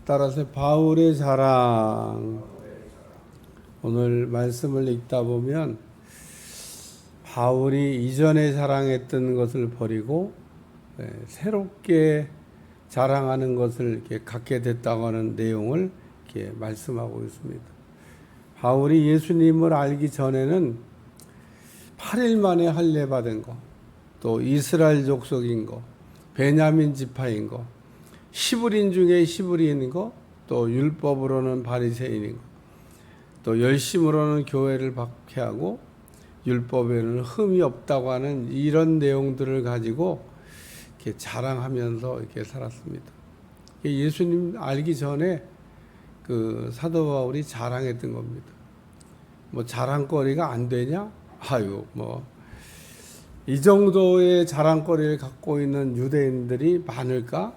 따라서 바울의 자랑. 오늘 말씀을 읽다 보면 바울이 이전에 자랑했던 것을 버리고 새롭게 자랑하는 것을 이렇게 갖게 됐다고 하는 내용을 이렇게 말씀하고 있습니다. 바울이 예수님을 알기 전에는 8일 만에 할례 받은 거, 또 이스라엘 족속인 거, 베냐민 지파인 거, 시브린 중에 시브린인 거, 또 율법으로는 바리새인인 거, 또 열심으로는 교회를 박해하고 율법에는 흠이 없다고 하는 이런 내용들을 가지고 이렇게 자랑하면서 이렇게 살았습니다. 예수님 알기 전에 그 사도 바울이 자랑했던 겁니다. 뭐 자랑거리가 안 되냐? 아유, 뭐 이 정도의 자랑거리를 갖고 있는 유대인들이 많을까?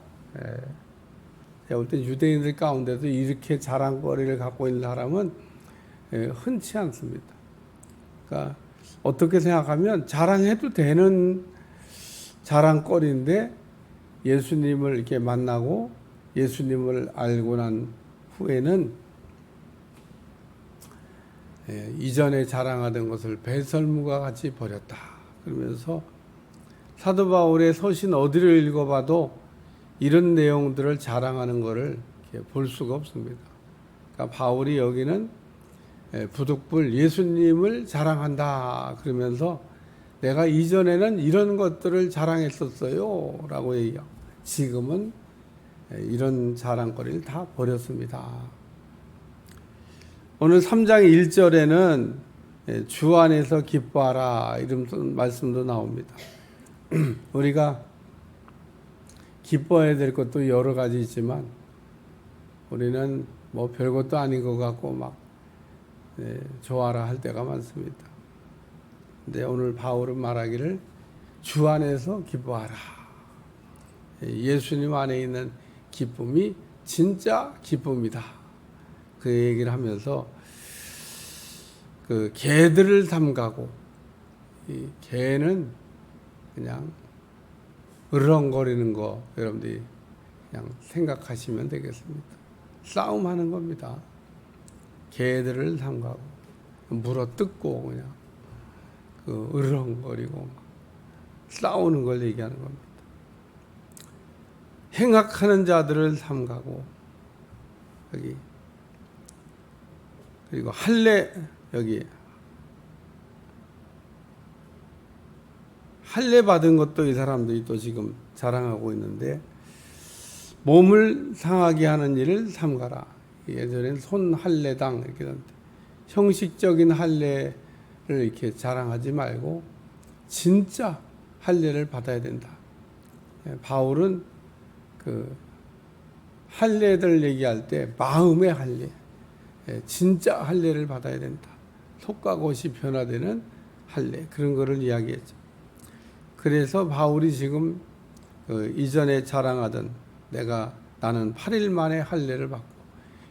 제가 볼 때 유대인들 가운데도 이렇게 자랑거리를 갖고 있는 사람은 흔치 않습니다. 그러니까 어떻게 생각하면 자랑해도 되는 자랑거리인데 예수님을 이렇게 만나고 예수님을 알고 난 후에는 이전에 자랑하던 것을 배설무가 같이 버렸다. 그러면서 사도 바울의 서신 어디를 읽어봐도 이런 내용들을 자랑하는 것을 볼 수가 없습니다. 그러니까 바울이 여기는 부득불 예수님을 자랑한다 그러면서 내가 이전에는 이런 것들을 자랑했었어요 라고 얘기해요. 지금은 이런 자랑거리를 다 버렸습니다. 오늘 3장 1절에는 주 안에서 기뻐하라 이런 말씀도 나옵니다. 우리가 기뻐해야 될 것도 여러 가지 있지만 우리는 뭐 별것도 아닌 것 같고 막 좋아라 할 때가 많습니다. 근데 오늘 바울은 말하기를 주 안에서 기뻐하라. 예수님 안에 있는 기쁨이 진짜 기쁨이다. 그 얘기를 하면서 그 개들을 삼가고 이 개는 그냥 으렁거리는 거 여러분들이 그냥 생각하시면 되겠습니다. 싸움하는 겁니다. 개들을 삼가고 물어뜯고 그냥 그 으렁거리고 싸우는 걸 얘기하는 겁니다. 행악하는 자들을 삼가고 여기 그리고 할례 여기 할례 받은 것도 이 사람들이 또 지금 자랑하고 있는데 몸을 상하게 하는 일을 삼가라. 예전엔 손 할례당 이렇게 했는데 형식적인 할례를 이렇게 자랑하지 말고 진짜 할례를 받아야 된다. 바울은 그 할례들 얘기할 때 마음의 할례, 진짜 할례를 받아야 된다. 속과 것이 변화되는 할례 그런 거를 이야기했죠. 그래서 바울이 지금 그 이전에 자랑하던 나는 8일 만에 할례를 받고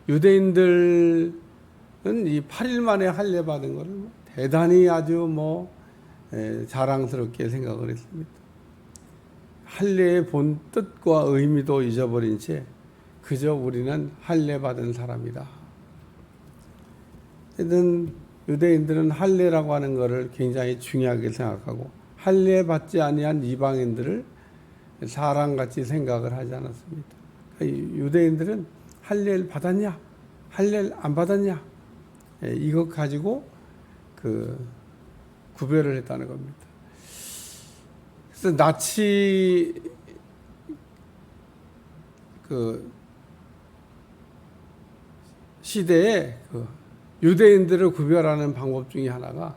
유대인들은 이 8일 만에 할례 받은 것을 대단히 아주 자랑스럽게 생각을 했습니다. 할례의 본 뜻과 의미도 잊어버린 채 그저 우리는 할례 받은 사람이다. 하여튼 유대인들은 할례라고 하는 것을 굉장히 중요하게 생각하고 할례 받지 아니한 이방인들을 사람같이 생각을 하지 않았습니다. 유대인들은 할례를 받았냐, 할례를 안 받았냐, 이것 가지고 그 구별을 했다는 겁니다. 그래서 나치 그 시대에 그 유대인들을 구별하는 방법 중에 하나가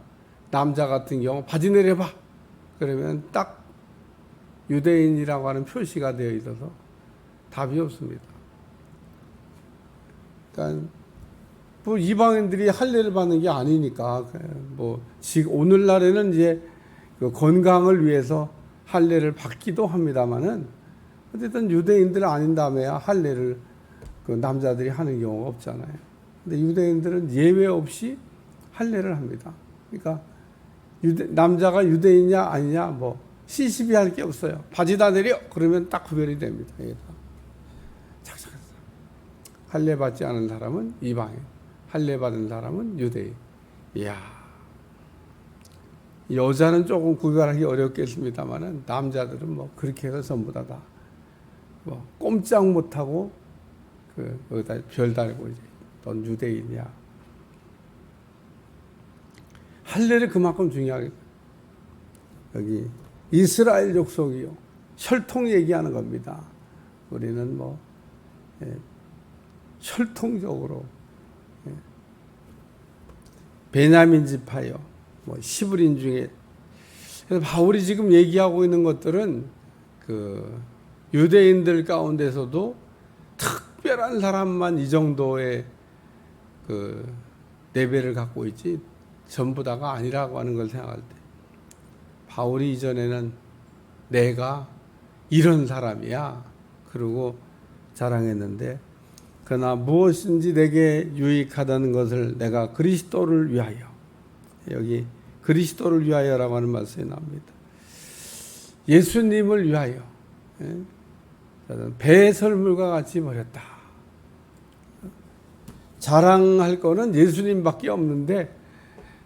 남자 같은 경우 바지 내려봐 그러면 딱 유대인이라고 하는 표시가 되어 있어서 답이 없습니다. 그러니까 뭐 이방인들이 할례를 받는 게 아니니까 오늘날에는 이제 그 건강을 위해서 할례를 받기도 합니다만은 어쨌든 유대인들 아닌다며야 할례를 그 남자들이 하는 경우가 없잖아요. 근데 유대인들은 예외 없이 할례를 합니다. 그러니까 남자가 유대인이냐 아니냐 시시비할 게 없어요. 바지 다 내려 그러면 딱 구별이 됩니다. 착착. 할례 받지 않은 사람은 이방인, 할례 받은 사람은 유대인. 이야, 여자는 조금 구별하기 어렵겠습니다만은 남자들은 뭐 그렇게 해서 전부 다 뭐 꼼짝 못하고 거기다 별 달고 이제 넌 유대인이야. 할례를 그만큼 중요하게. 여기 이스라엘 족속이요, 혈통 얘기하는 겁니다. 우리는 뭐 혈통적으로 베냐민 지파요, 뭐 시브린 중에. 그래서 바울이 지금 얘기하고 있는 것들은 그 유대인들 가운데서도 특별한 사람만 이 정도의 그 레벨을 갖고 있지 전부 다가 아니라고 하는 걸 생각할 때, 바울이 이전에는 내가 이런 사람이야 그러고 자랑했는데, 그러나 무엇인지 내게 유익하다는 것을 내가 그리스도를 위하여, 여기 그리스도를 위하여라고 하는 말씀이 나옵니다. 예수님을 위하여 배설물과 같이 버렸다. 자랑할 거는 예수님밖에 없는데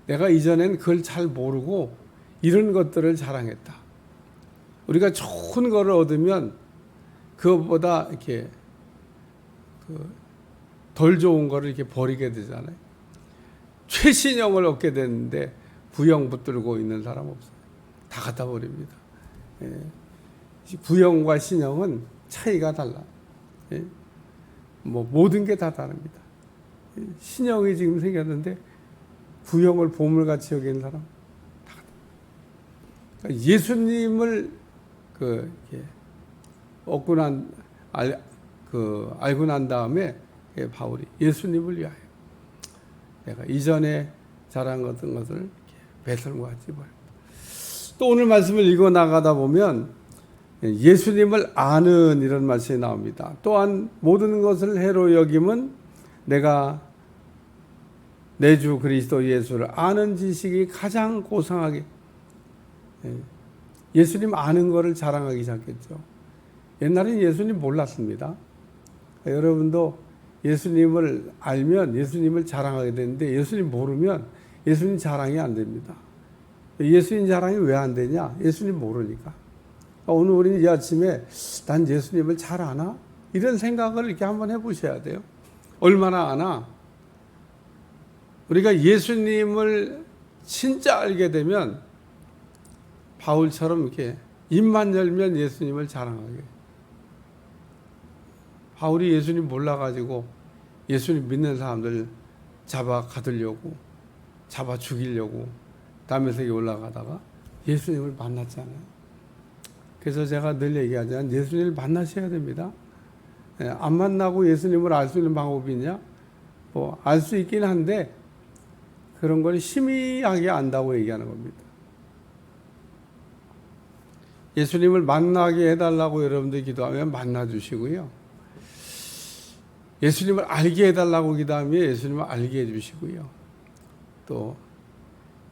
내가 이전엔 그걸 잘 모르고 이런 것들을 자랑했다. 우리가 좋은 거를 얻으면 그것보다 이렇게 덜 좋은 거를 이렇게 버리게 되잖아요. 최신형을 얻게 되는데 구형 붙들고 있는 사람 없어요. 다 갖다 버립니다. 구형과 신형은 차이가 달라. 뭐 모든 게 다 다릅니다. 신형이 지금 생겼는데 구형을 보물같이 여기는 사람 다. 그러니까 예수님을 얻고 알고 난 다음에 바울이 예수님을 위하여 내가 이전에 잘한 것을 배설과 같이 버려. 또 오늘 말씀을 읽어 나가다 보면 예수님을 아는 이런 말씀이 나옵니다. 또한 모든 것을 해로 여김은 내가 내 주 그리스도 예수를 아는 지식이 가장 고상하게, 예수님 아는 거를 자랑하기 시작했죠. 옛날엔 예수님 몰랐습니다. 여러분도 예수님을 알면 예수님을 자랑하게 되는데 예수님 모르면 예수님 자랑이 안 됩니다. 예수님 자랑이 왜 안 되냐? 예수님 모르니까. 오늘 우리는 이 아침에 난 예수님을 잘 아나? 이런 생각을 이렇게 한번 해보셔야 돼요. 얼마나 아나? 우리가 예수님을 진짜 알게 되면 바울처럼 이렇게 입만 열면 예수님을 자랑하게. 바울이 예수님 몰라가지고 예수님 믿는 사람들 잡아 가두려고, 잡아 죽이려고 담에색에 올라가다가 예수님을 만났잖아요. 그래서 제가 늘 얘기하지만 예수님을 만나셔야 됩니다. 안 만나고 예수님을 알 수 있는 방법이 있냐? 뭐 알 수 있긴 한데 그런 걸 희미하게 안다고 얘기하는 겁니다. 예수님을 만나게 해달라고 여러분들이 기도하면 만나주시고요. 예수님을 알게 해달라고 기도하면 예수님을 알게 해주시고요. 또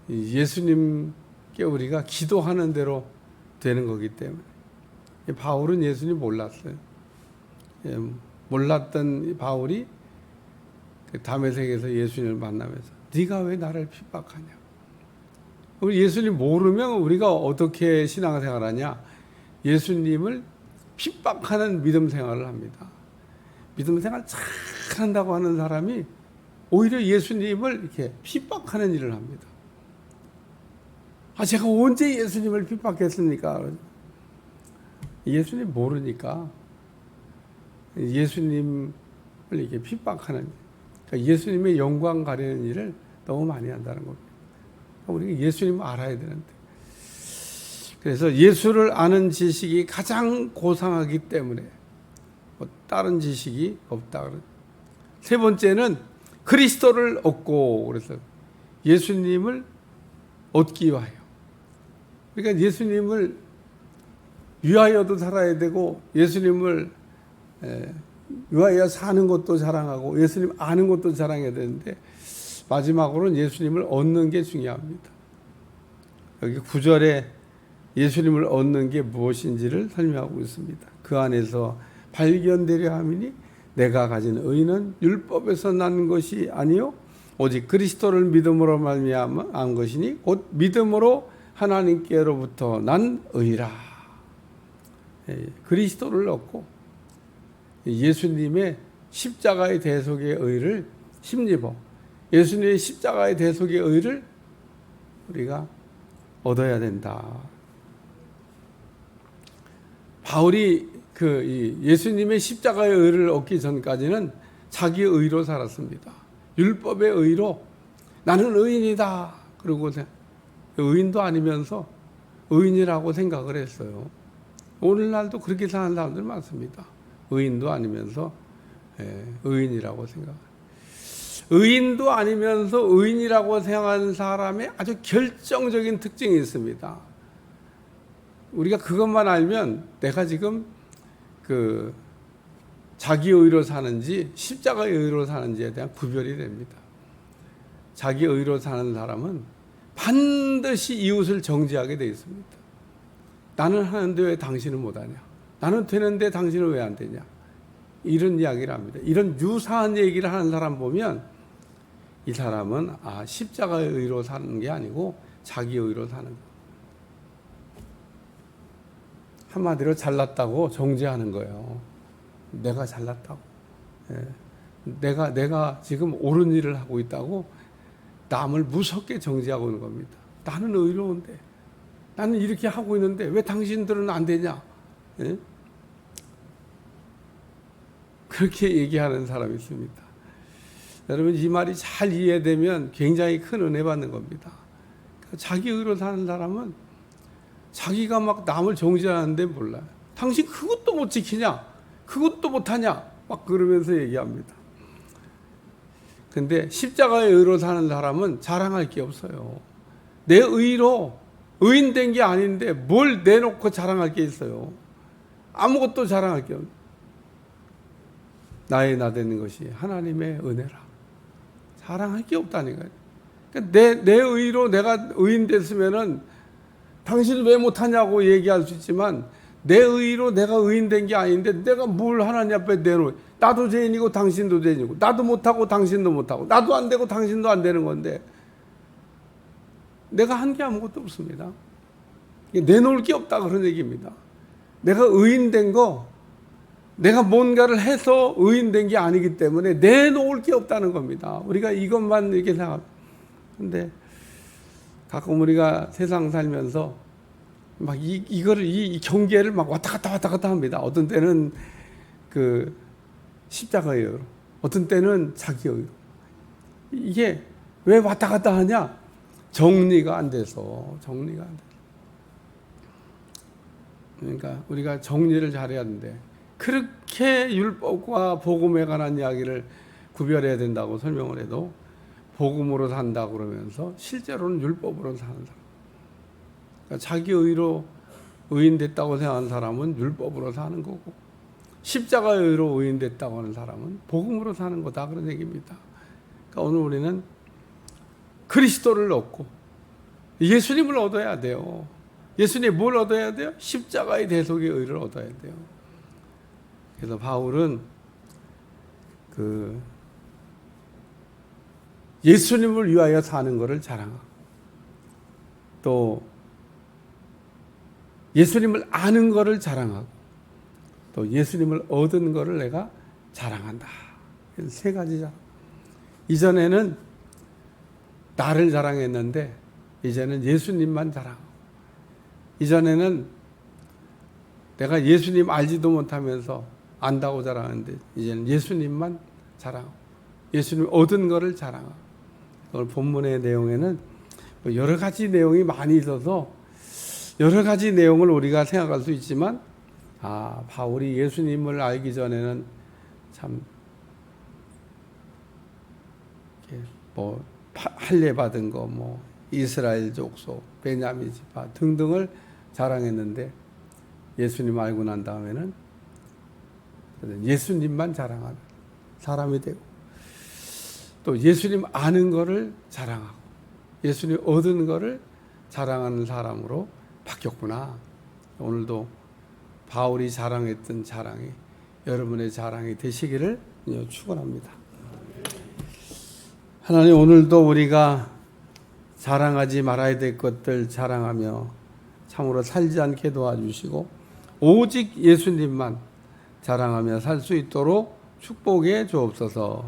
예수님께 우리가 기도하는 대로 되는 거기 때문에. 바울은 예수님 몰랐어요. 몰랐던 바울이 다메섹에서 예수님을 만나면서 네가 왜 나를 핍박하냐. 우리 예수님 모르면 우리가 어떻게 신앙생활하냐. 예수님을 핍박하는 믿음 생활을 합니다. 믿음 생활 잘 한다고 하는 사람이 오히려 예수님을 이렇게 핍박하는 일을 합니다. 제가 언제 예수님을 핍박했습니까? 예수님 모르니까 예수님을 이렇게 핍박하는, 그러니까 예수님의 영광 가리는 일을 너무 많이 한다는 겁니다. 우리가 예수님을 알아야 되는데. 그래서 예수를 아는 지식이 가장 고상하기 때문에 뭐 다른 지식이 없다. 세 번째는 그리스도를 얻고, 그래서 예수님을 얻기 위하여. 그러니까 예수님을 위하여도 살아야 되고 예수님을 위하여 사는 것도 자랑하고 예수님 아는 것도 자랑해야 되는데 마지막으로는 예수님을 얻는 게 중요합니다. 여기 9절에 예수님을 얻는 게 무엇인지를 설명하고 있습니다. 그 안에서 발견되려 함이니 내가 가진 의는 율법에서 난 것이 아니요 오직 그리스도를 믿음으로 말미암은 것이니 곧 믿음으로 하나님께로부터 난 의라. 그리스도를 얻고 예수님의 십자가의 대속의 의를 힘입어 예수님의 십자가의 대속의 의를 우리가 얻어야 된다. 바울이 예수님의 십자가의 의를 얻기 전까지는 자기의 의로 살았습니다. 율법의 의로 나는 의인이다. 그러고 의인도 아니면서 의인이라고 생각을 했어요. 오늘날도 그렇게 사는 사람들 많습니다. 의인도 아니면서 의인이라고 생각해요. 의인도 아니면서 의인이라고 생각하는 사람의 아주 결정적인 특징이 있습니다. 우리가 그것만 알면 내가 지금 자기 의로 사는지 십자가의 의로 사는지에 대한 구별이 됩니다. 자기 의로 사는 사람은 반드시 이웃을 정죄하게 되어 있습니다. 나는 하는데 왜 당신은 못하냐? 나는 되는데 당신은 왜 안 되냐? 이런 이야기를 합니다. 이런 유사한 얘기를 하는 사람 보면 이 사람은 십자가의 의로 사는 게 아니고 자기 의로 사는 거. 한마디로 잘났다고 정죄하는 거예요. 내가 잘났다고. 내가 지금 옳은 일을 하고 있다고 남을 무섭게 정죄하고 있는 겁니다. 나는 의로운데, 나는 이렇게 하고 있는데 왜 당신들은 안 되냐? 그렇게 얘기하는 사람이 있습니다. 여러분, 이 말이 잘 이해되면 굉장히 큰 은혜 받는 겁니다. 자기 의로 사는 사람은 자기가 막 남을 정죄하는데 몰라요. 당신 그것도 못 지키냐? 그것도 못하냐? 막 그러면서 얘기합니다. 근데 십자가의 의로 사는 사람은 자랑할 게 없어요. 내 의로 의인된 게 아닌데 뭘 내놓고 자랑할 게 있어요. 아무것도 자랑할 게 없어요. 나의 나 되는 것이 하나님의 은혜라. 자랑할 게 없다니까요. 그러니까 내 의로 내가 의인 됐으면은 당신은 왜 못하냐고 얘기할 수 있지만 내 의로 내가 의인된 게 아닌데 내가 뭘 하나님 앞에 내놓. 나도 죄인이고 당신도 죄인이고 나도 못하고 당신도 못하고 나도 안 되고 당신도 안 되는 건데 내가 한 게 아무것도 없습니다. 내놓을 게 없다 그런 얘기입니다. 내가 의인된 거 내가 뭔가를 해서 의인된 게 아니기 때문에 내놓을 게 없다는 겁니다. 우리가 이것만 이렇게 생각합니다. 근데 가끔 우리가 세상 살면서 막 이 경계를 막 왔다 갔다 합니다. 어떤 때는 십자가의 의로, 어떤 때는 자기 의로. 이게 왜 왔다 갔다 하냐? 정리가 안 돼서. 그러니까 우리가 정리를 잘해야 하는데 그렇게 율법과 복음에 관한 이야기를 구별해야 된다고 설명을 해도 복음으로 산다고 그러면서 실제로는 율법으로 사는 사람. 그러니까 자기 의로 의인 됐다고 생각하는 사람은 율법으로 사는 거고 십자가의 의로 의인 됐다고 하는 사람은 복음으로 사는 거다 그런 얘기입니다. 그러니까 오늘 우리는 그리스도를 얻고 예수님을 얻어야 돼요. 예수님 뭘 얻어야 돼요? 십자가의 대속의 의를 얻어야 돼요. 그래서 바울은 예수님을 위하여 사는 것을 자랑하고 또 예수님을 아는 것을 자랑하고 또 예수님을 얻은 것을 내가 자랑한다. 세 가지 자랑. 이전에는 나를 자랑했는데 이제는 예수님만 자랑하고 이전에는 내가 예수님 알지도 못하면서 안다고 자랑하는데 이제는 예수님만 자랑하고 예수님 얻은 것을 자랑하고 오늘 본문의 내용에는 여러 가지 내용이 많이 있어서 여러 가지 내용을 우리가 생각할 수 있지만 바울이 예수님을 알기 전에는 참 할례 받은 거 이스라엘 족속 베냐민 지파 등등을 자랑했는데 예수님 알고 난 다음에는 예수님만 자랑하는 사람이 되고 또 예수님 아는 거를 자랑하고 예수님 얻은 거를 자랑하는 사람으로 바뀌었구나. 오늘도 바울이 자랑했던 자랑이 여러분의 자랑이 되시기를 축원합니다. 하나님, 오늘도 우리가 자랑하지 말아야 될 것들 자랑하며 참으로 살지 않게 도와주시고 오직 예수님만 자랑하며 살 수 있도록 축복해 주옵소서.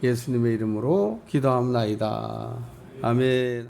예수님의 이름으로 기도합나이다. 아멘.